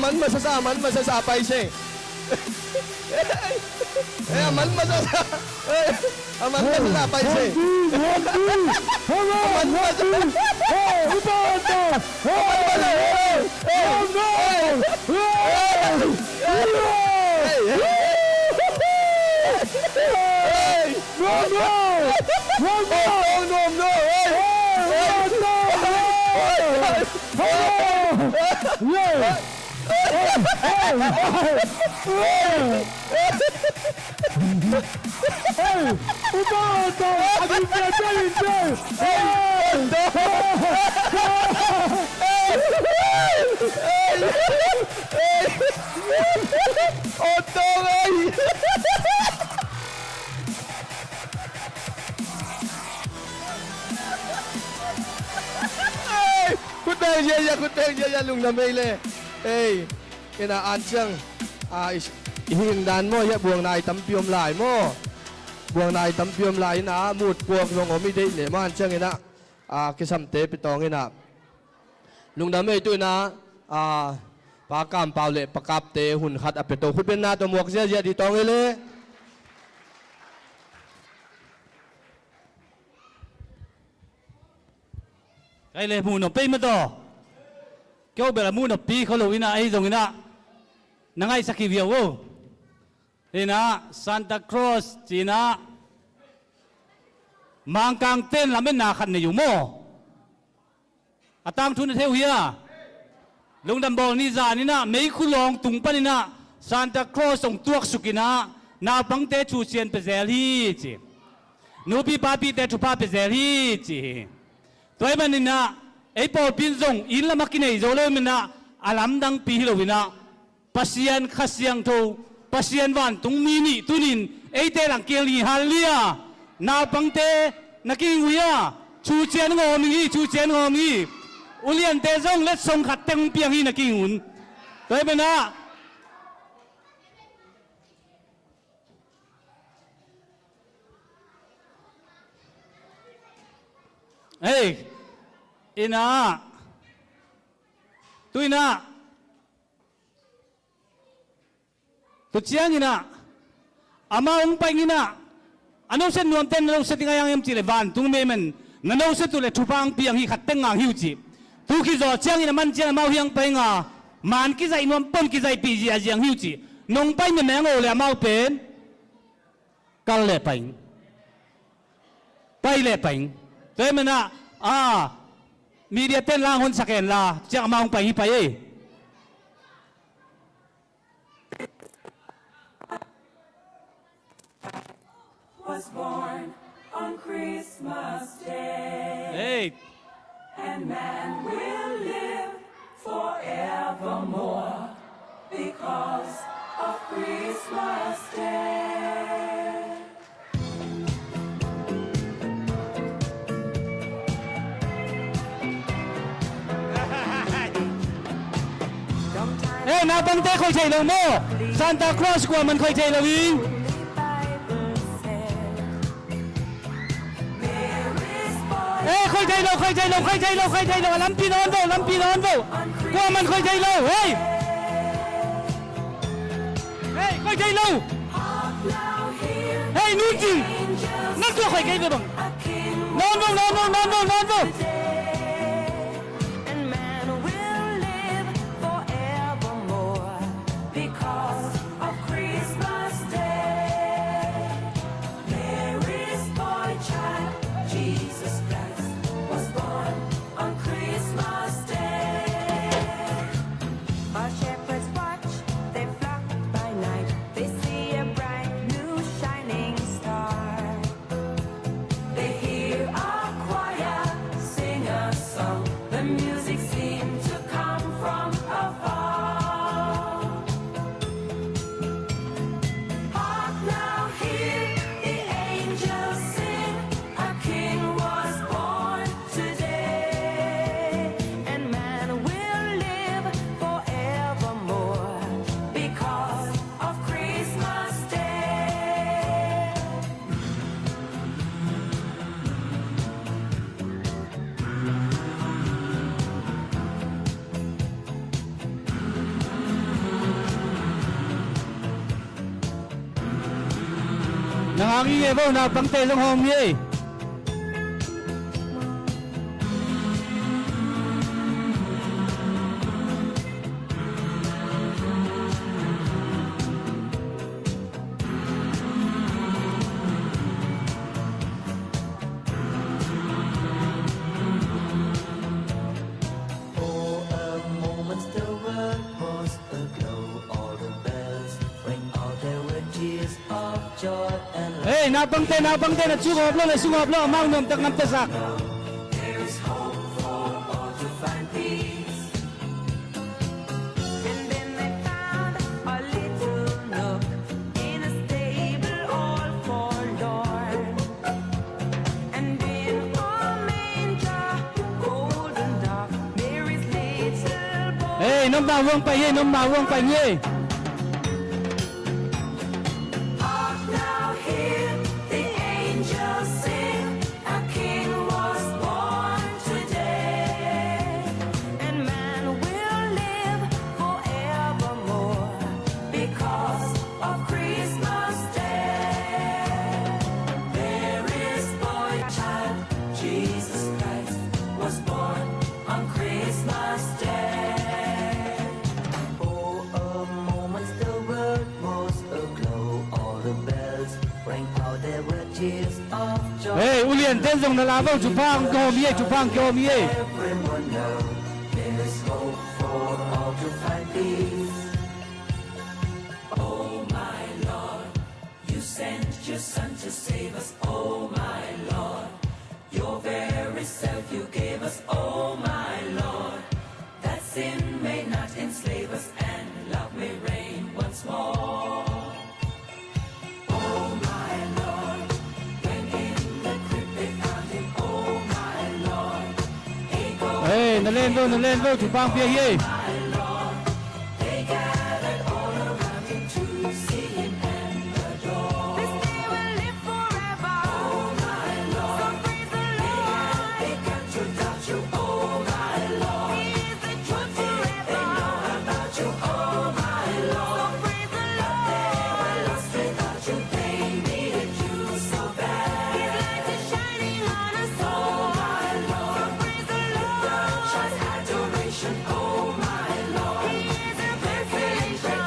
aman masasapay siya. Aman masasapay. Aman masasapay siya. Aman Kuteng siya lung na mail kinaan siyang ihindan mo ya buang na itampiom lai mo buang na itampiom lai na mut buang long omide le man siyang ina kisamte pitong ina lung na mail tu na pakam paule pakapte hun khat apeto khutben na to muak sia di tong ele cái này mù nó pin mất rồi, kêu bây giờ mù nó piเขาlùi na ai dùng na, năng ai sắc kêu vô, thì na Santa Claus chỉ na mang càng tên là bên nào khăn này dùng mò, tam thun theo hia, lúc đâm bò ni già ni na mấy khu lòng tung pan ni na Santa Claus song tuak sukina na bang te chu chen pe zeli chỉ, nu pi pa pi te chu pa pe zeli chỉ. Tôi mà nên na, ấy bảo pin rong, in là mắc này rồi mình na, alam đang pi hiểu mình na, pasien khasiang thâu, pasien van tung mini tunin, ấy tê lang kieng li halia, na bang tê, na kieng huya, chu chen ngom ngi, ulian tê rong let song khát teng piang hi na kieng hun, tôi mà na, hey. Ina, tu ina, tu ciang ina, ama ong pang ina, ano sen nuam ten ano sen tingayang yam cile van tung memen, ano sen tu le chupang piang hi khat teng ang hiu chi, tu ki zo ciang ina man ciang mau hiang pang a, man ki zai nuam pon ki zai pi ji a jiang hiu chi, nong pang me meng o le mau pen, kal le pang, pai le pang, tu mena media ten lang hun saken la chiang maung pa hi pa ye was born on Christmas Day. Hey, And man will live forevermore because of Christmas Day. hey na bang te khoi chei lo mo Santa Claus kwa man khoi chei lo ing hey khoi chei lo lam pi non vo kwa man khoi chei lo hey khoi chei lo hey nu jing nan tu khoi chei lo bang non vo Because of Christmas Day, Mary's boy child, Jesus Christ, was born on Christmas Day. Our shepherds watch, they flock by night, they see a bright new shining star. They hear a choir sing. hàng y nghe bao nào băng tê trong hòm ye. For a moment the world was aglow, all the bells rang out, there were tears of joy and love. Hey, na băng tê na sung họp lo mang nom tak ngam ta sak. There is hope for all to find peace. And then they found a little nook in a stable all forlorn. And in a manger, cold and dark, Mary's little boy. Hey, nom ma wong pa ye, nom ma wong pa ye. Hark now, hear the angels sing. A king was born today, and man will live forevermore because of Christmas Day. There is boy child, Jesus Christ was born on Christmas Day. For a moment the world was aglow, all the bells rang out, there were tears of joy. Hey, ulian ten jong na lavaw chupang ko ye, chupang ko ye. Everyone knows there is hope for all to find peace. Oh my Lord, you sent your son to save us. Oh my Lord, your very self you gave us. Oh my Lord, that sin may not enslave us and love may reign once more. Oh my Lord, when in the crypt they found him. Oh my Lord, he goes. Hey, na len vo chupang pia ye. They gathered all around him to see him and adore. This day will live forever. Oh my Lord, so praise the Lord. They got to doubt you. Oh my Lord, He is the truth forever. They know about you. Oh my Lord, so praise the Lord. They were lost without you. They needed you so bad. His light is shining on us all. Oh my Lord, so praise the Lord. Church adoration. Oh my Lord, He is a great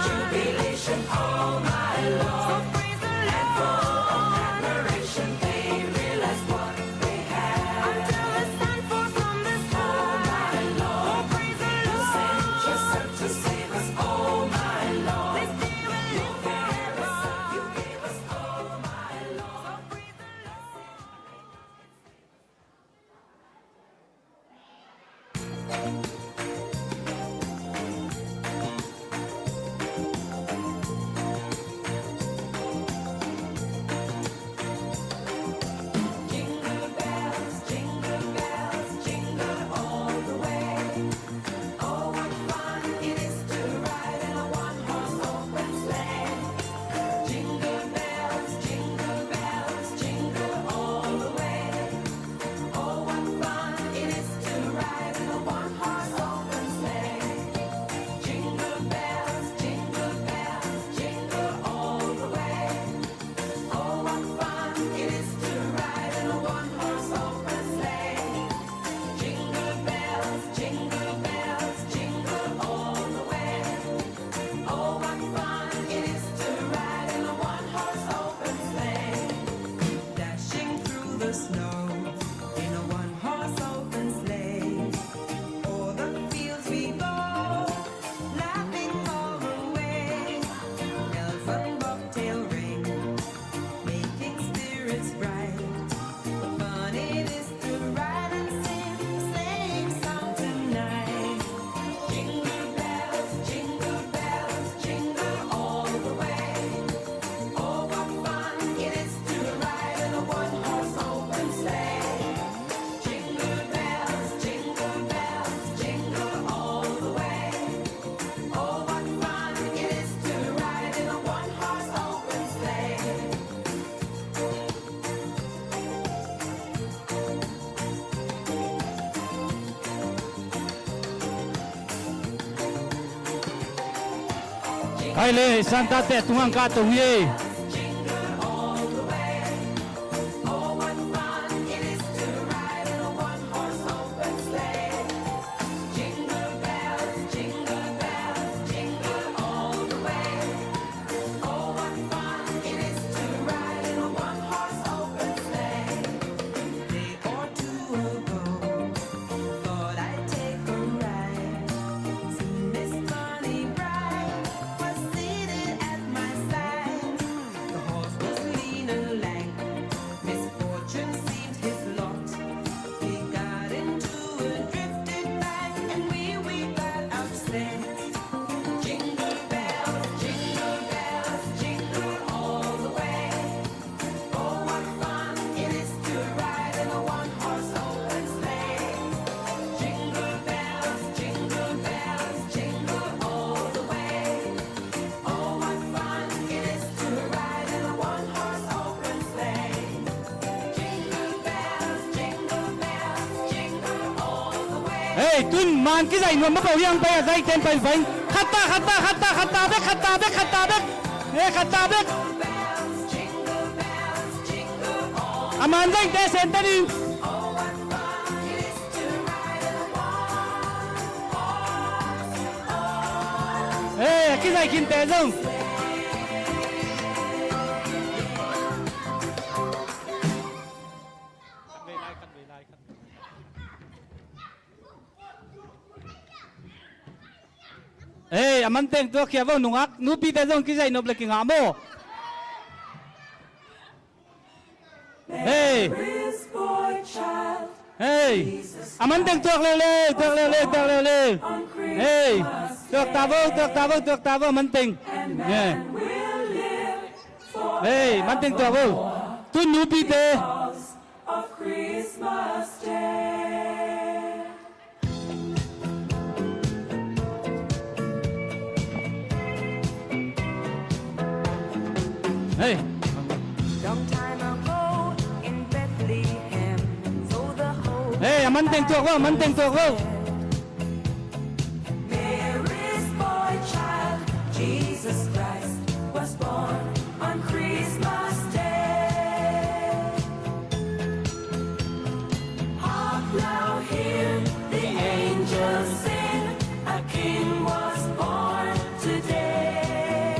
jubilation. Oh my Lord, so praise the Lord. And full of admiration, they realized what they had. Until the sun falls from the sky. Oh my Lord, oh praise the Lord. You sent yourself to save us. Oh my Lord, this day will live forever. You gave us. Oh my Lord, so praise the Lord. Jingle bells, jingle all the way. Oh, what fun it is to ride in a one-horse open sleigh. Jingle bells, jingle all the way. Oh, what fun it is to ride in a one-horse open sleigh. Jingle bells, jingle all the way. Oh, what fun it is to ride in a one-horse open sleigh. Jingle bells, jingle all the way. Oh, what fun it is to ride in a one-horse open sleigh. Dashing through the snow in a one-horse open sleigh. O'er the fields we go, laughing all the way. Bells and bobtail ring, making spirits bright. What fun it is to ride and sing a sleighing song tonight. Jingle bells, jingle all the way. Oh, what fun it is to ride in a one-horse open sleigh. Jingle bells, jingle all the way. Oh, what fun it is to ride in a one-horse open sleigh. Hai le Santa te tungang ka tu ye. Jingle all the way. Hey, tun man cái giải nhuộm bắt đầu yang bay dây tên bay vánh. Khát ta bếc. Hey, khát ta bếc. Aman dây tên sen tên đi. Hey, cái giải kinh tế không? Hey, aman teng tua kia vong nungak, nupi te zong kisai no bleki ngamo. Hey, This boy child hey, aman teng tuak lele. Hey, tuak tavo, aman teng. Yeah. will live for Hey, man teng tuak vong. Tu nupi te. of Christmas Day. Hey, Long time ago in Bethlehem, so the whole hey, aman teng tuak vong. Mary's boy child, Jesus Christ, was born on Christmas Day. Hark now, hear the angels sing, a king was born today,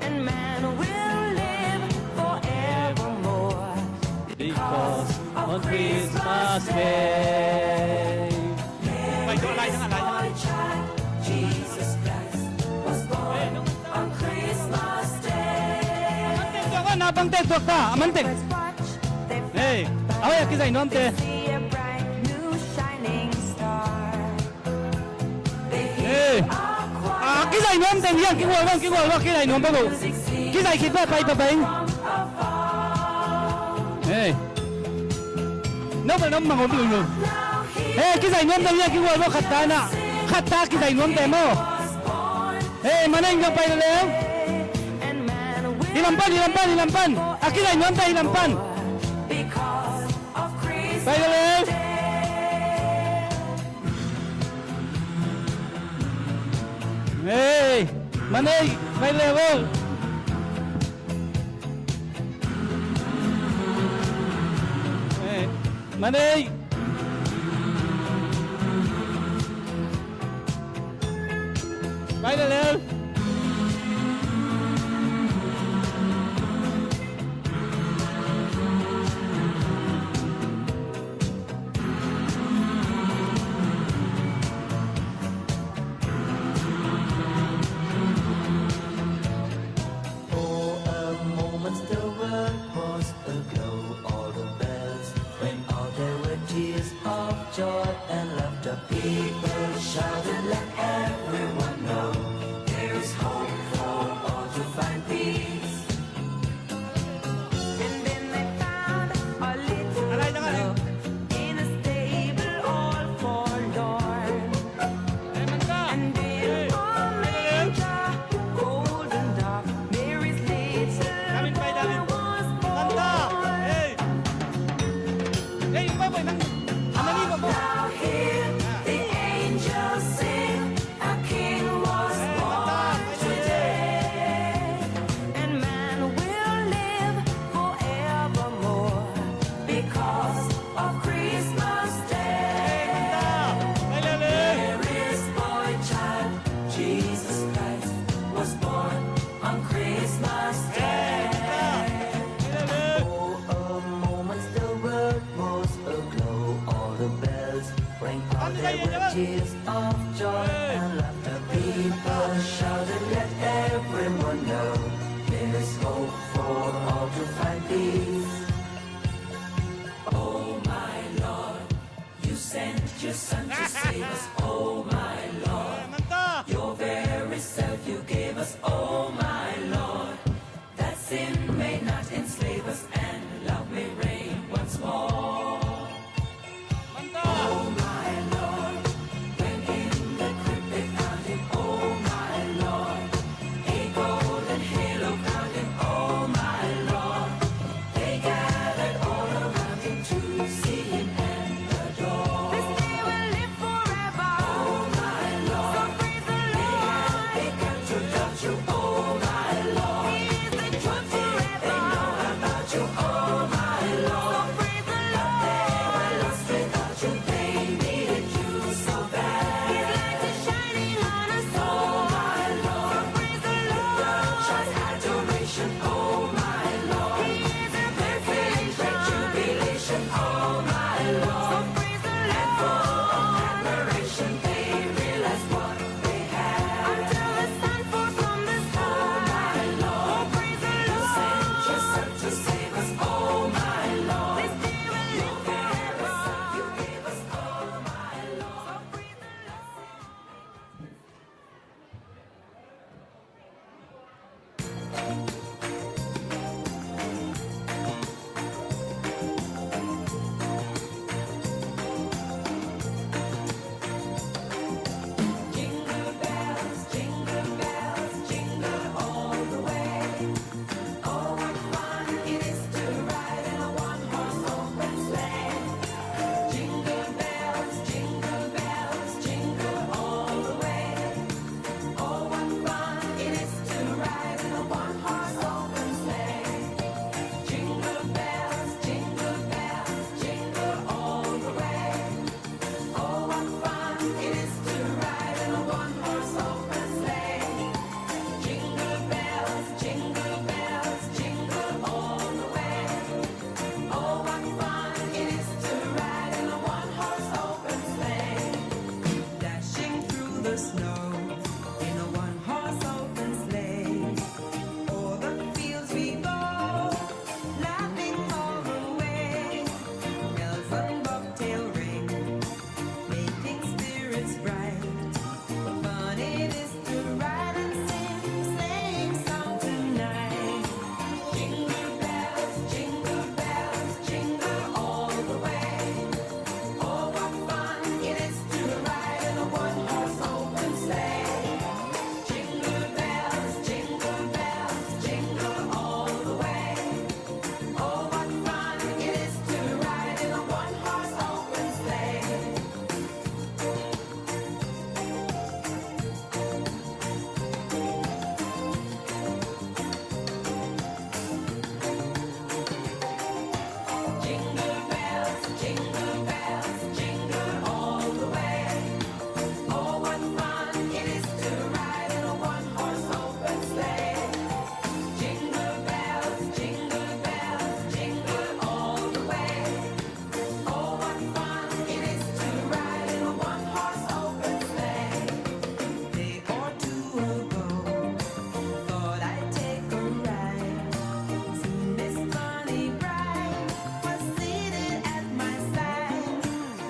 and man will live forevermore Because on Christmas Day. boy child, Jesus Christ, was born on Christmas Day. Napang teng tuak ta, aman teng. Let's watch they Hey, away kisai nom te. see a bright new shining star. They Hey, hear a choir kisai nom teng yang kingwal kisai nom bago. music sing Kisai kit ba pai pa bang. from afar. Hey, no ba nom mangon lu. Now he Hey, kisai nom teng yang kingwal khát ta kisai nom te mo. was born, Hey, manang yang pai leo. and man will Hilampan. Kisai nom te hilampan. because of Christmas Pai leo. Day. Hey, manay pai leo. Hey, manay. Pai leo. For a moment the world was aglow, all the bells rang out, there were tears of joy and laughter. People shouted, let everyone know there is hope for all to find peace. And then they found a little Alay na nga, nook in a stable all forlorn. Hey, manta. And in a manger, golden dark, Mary's little Damin pa, damin. boy was Manta. born. Hey. Hey, baboy man. Amani mo. Now hear the angels sing, a king was born today, and man will live forevermore because of Christmas Day. Mary's boy child, Jesus Christ, was born on Christmas Day. For a moment the world was aglow, all the bells rang out, there were tears of joy and laughter. People shouted, let everyone know there is hope for all to find peace. Oh my Lord, you sent your son to save us. Oh my Lord, your very self you gave us. Oh my Lord, that sin may not enslave us and love may reign once more. Oh my Lord, when in the crypt they found him. Oh my Lord, a golden halo crowned him. Oh my Lord, they gathered all around him to see him and adore. This day will live forever. the snow in a one-horse open sleigh. O'er the fields we go, laughing all the way. Bells and bobtail ring, making spirits bright. What fun it is to ride and sing a sleighing song tonight. Jingle bells, jingle all the way. Oh, what fun it is to ride in a one-horse open sleigh. Jingle bells, jingle all the way. Oh, what fun it is to ride in a one-horse open sleigh. Jingle bells, jingle all the way. Oh, what fun it is to ride in a one-horse open sleigh. Jingle bells, jingle all the way. Oh, what fun it is to ride in a one-horse open sleigh. Day or two ago, thought I'd take a ride. Seen Miss Bonnie Bride was seated at my side.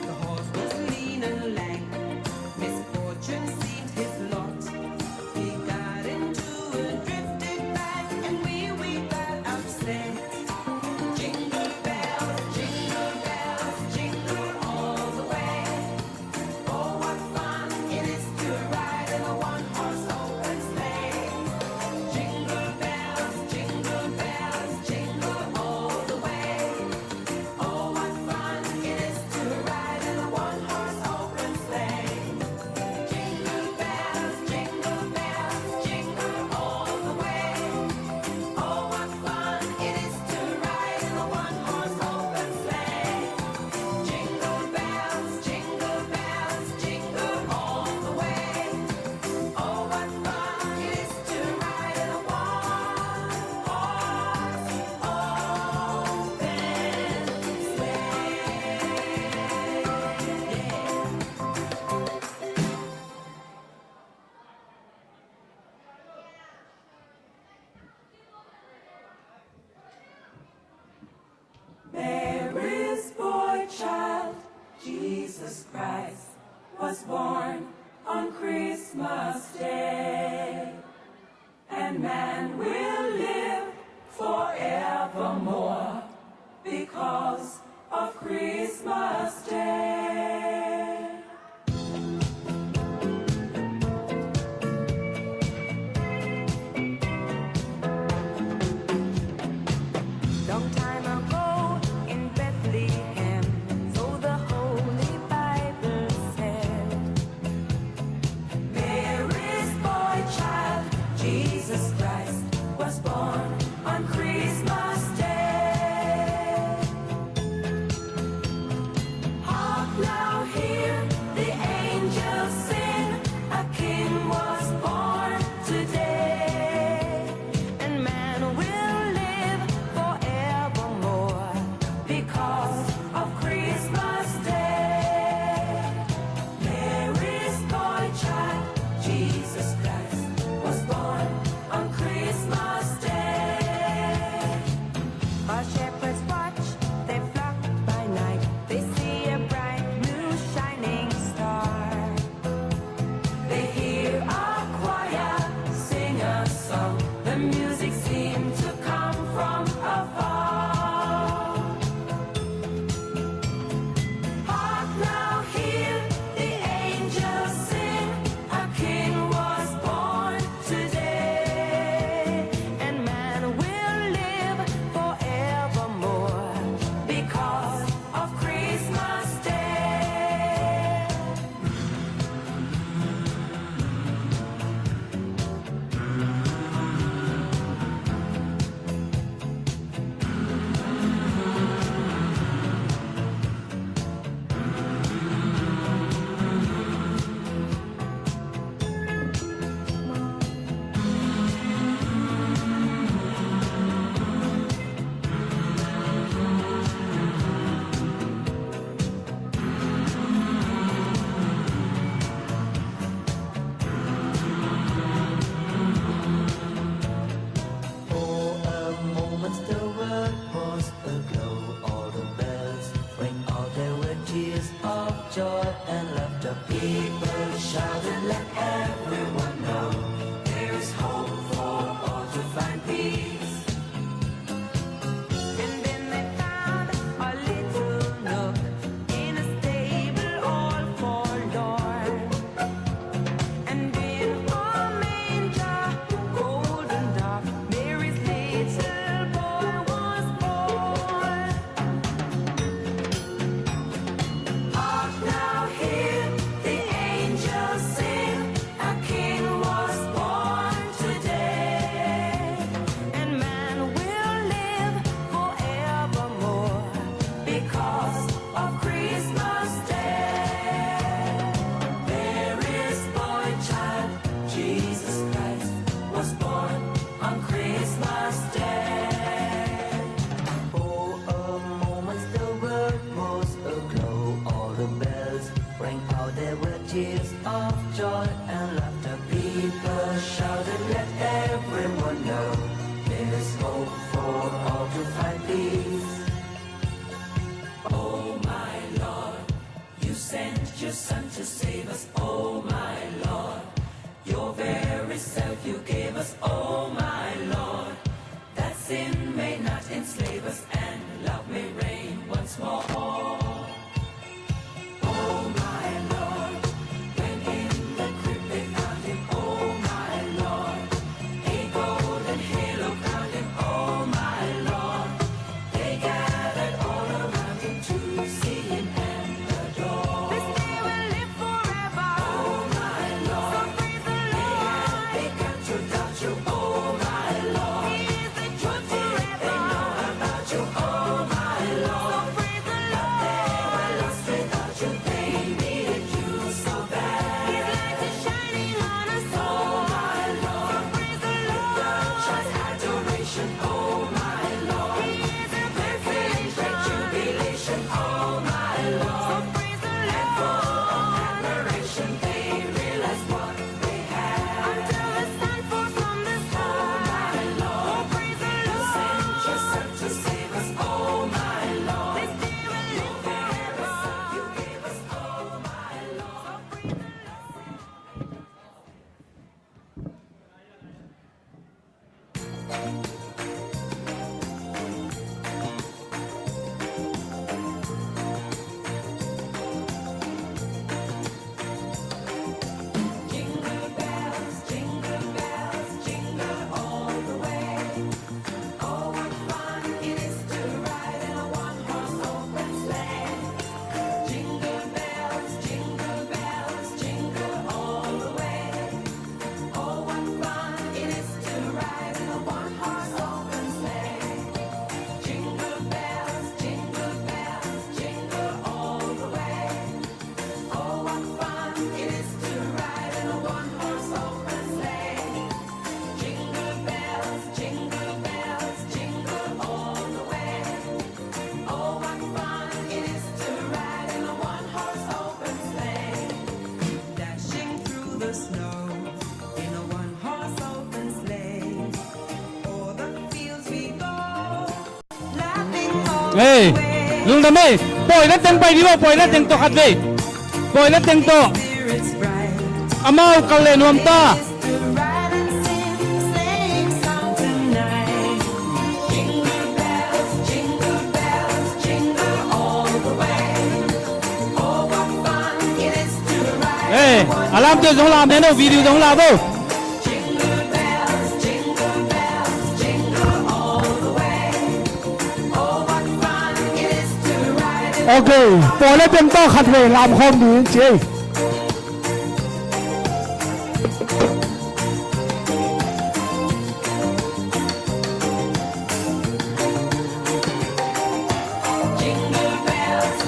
The horse was lean and lank. Misfortune seemed his lot. He got into a drifted bank, and we got upset. Jingle bells, jingle all the way. Oh, what fun it is to ride in a one-horse open sleigh. Jingle bells, jingle all the way. Oh, what fun it is to ride in a one-horse open sleigh. Jingle bells, jingle all the way. Oh, what fun it is to ride in a one-horse open sleigh. Jingle bells, jingle all the way. Oh, what fun it is to ride in a one-horse open sleigh. Mary's boy child, Jesus Christ, was born on Christmas Day. And man will live forevermore because of Christmas Day. Long time ago in Bethlehem, so the Holy Bible said, Mary's boy child, Jesus Christ, was born on Christmas Day. Hark were tears of joy and laughter. People shouted, let everyone know there's hope for all to find peace. Oh my Lord, you sent your Son to save us. Oh my Lord, your very self you gave us. Oh my Lord, that sin may not enslave us and love may reign once more. Oh my Lord, when in the crypt they found him. Oh my Lord, a golden halo crowned him. Oh my Lord, they gathered all around him to see him and adore. This day will live forever. Oh my Lord, So praise the they had Lord. begun to doubt you. Oh my Lord, He is the truth they forever. know about you. Oh my Lord. So praise the Lord. Were lost without you, they needed you so bad. His light is shining on us all. Oh my Lord, So praise the Lord. just adoration. Oh my Lord, He is a their faith, great jubilation. Oh my So Lord, praise the and full of Lord. admiration, they realized what they had. Until the sun falls from the sky. So praise the Sent Lord. your Son to save us. Oh my Lord, This day will live forever. you gave us. Oh my Lord. Jingle bells, jingle all the way. Oh, what fun it is to ride in a one-horse open sleigh. Jingle bells, jingle all the way. Oh, what fun it is to ride in a one-horse open sleigh. Jingle bells, jingle all the way. Oh, what fun it is to ride in a one-horse open sleigh. Jingle bells, jingle all the way. Oh, what fun it is to ride in a one-horse open sleigh. Dashing through the snow in a one-horse open sleigh. O'er the fields we go, laughing all เฮ้ย the way. ลุงทำไมปล่อยแล้วเต็งไปดีว่าปล่อยแล้วเต็งตัวขัดเลยปล่อยแล้วเต็งตัว Spirits bright. อามากันเลยนวมตา To ride and sing, sleighing song tonight. Jingle bells, jingle all the way. Oh, what fun it is to ride เอ้ย in one อารามเจอสงลามเนี่ยนะวิดีโอสงลามบ่ Jingle bells, jingle all the way. Oh, what fun it is to ride in โอเคปล่อยแล้วเต็งตัวขัดเลยลามคอมดีจริง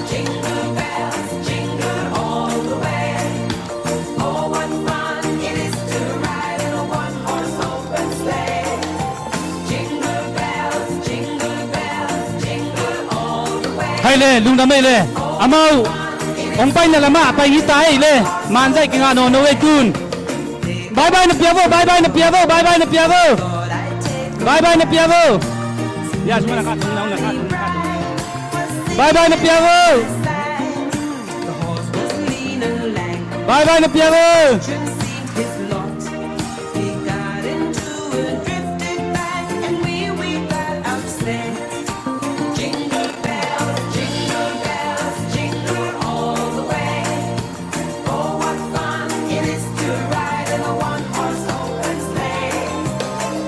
Jingle bells, jingle all the way. Oh, what fun it is to ride in a one-horse open sleigh. Jingle bells, jingle all the way. ให้เลยลุงทำไมเลยอามาองไปนั่นละมาไปฮิตายเลยมันใจกินอาโนโนเวกุนบายบายนะเปียโบบายบายนะเปียโบบายบายนะเปียโบ Lord, I take บายบายนะเปียโบอย่าช่วยนะครับน้องนะครับ บายบายนะเปียโบ the horse was lean and lank. บายบายนะเปียโบ Seemed his lot. He got into a drifted bank, and we got upset. Jingle bells, jingle all the way. Oh, what fun it is to ride in a one-horse open sleigh.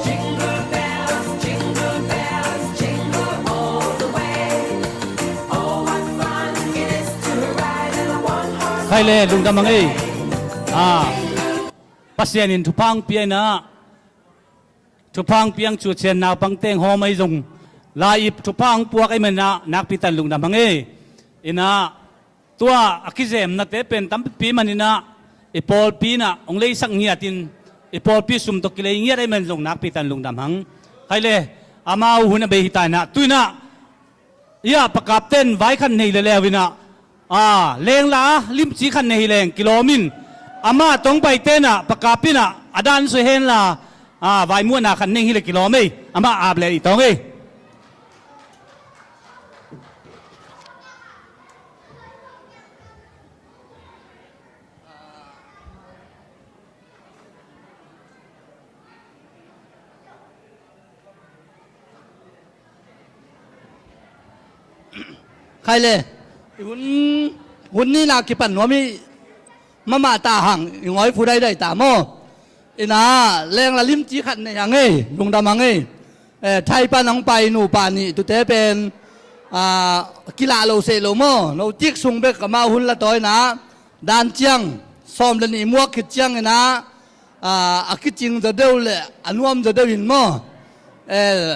Jingle bells, jingle all the way. Oh, what fun it is to ride in a one-horse ใครเลยลุงทำมังเอ้ปัสยานินทุพังเปียนะทุพังเปียงจุดเชนนาปังเตงหอไม่จงลาอิบทุพังพวกไอ้มันนะนักพิตันลุงทำมังเอ้อินะตัวอักเสมนักเตเป็นตั้มปีมันนี่นะไอปอลปีนะองเลยสักเงียตินไอปอลปีสุ่มตกกิเลเงียไอ้มันลงนักพิตันลุงทำมังใครเลยอามาหุ่นเบหิตายนะตุยนะยาประกาศเต้นไว้ขันในเลยแล้ววินะ เลงละลิมจีขันในเลงกิโลมินอามาตรงไปเต้นปากกาปินอดันสุเฮนละวายมัวนาขันในฮิเลกิโลไม่อามาอาบเลยตรงใครเลยหุ่นนี่นากิปันว่ามีมาตาหังงอยผู้ใดได้ตาโมอินาแรงละลิมจีขันในยังไงลุงดำยังไงไทยปานังไปหนูปานี่ตุเตเป็นกีฬาโลเซโลโมโนจิกซุงเบกมาหุ่นละต้อยนะดานเจียงซ้อมเล่นอีมัวคิดเจียงนะอาคิดจริงจะเดียวเลยอันวมจะเดียวหินโม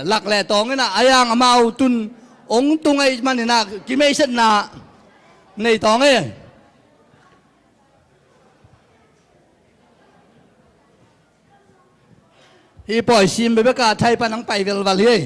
หลักแหล่ตองนะอายังมาเอาตุนองตุงไอ้มันนี่นะกิไม่เช่นนะในตองฮีปล่อยซิมไปประกาศไทยปานังไปเวลวันเลย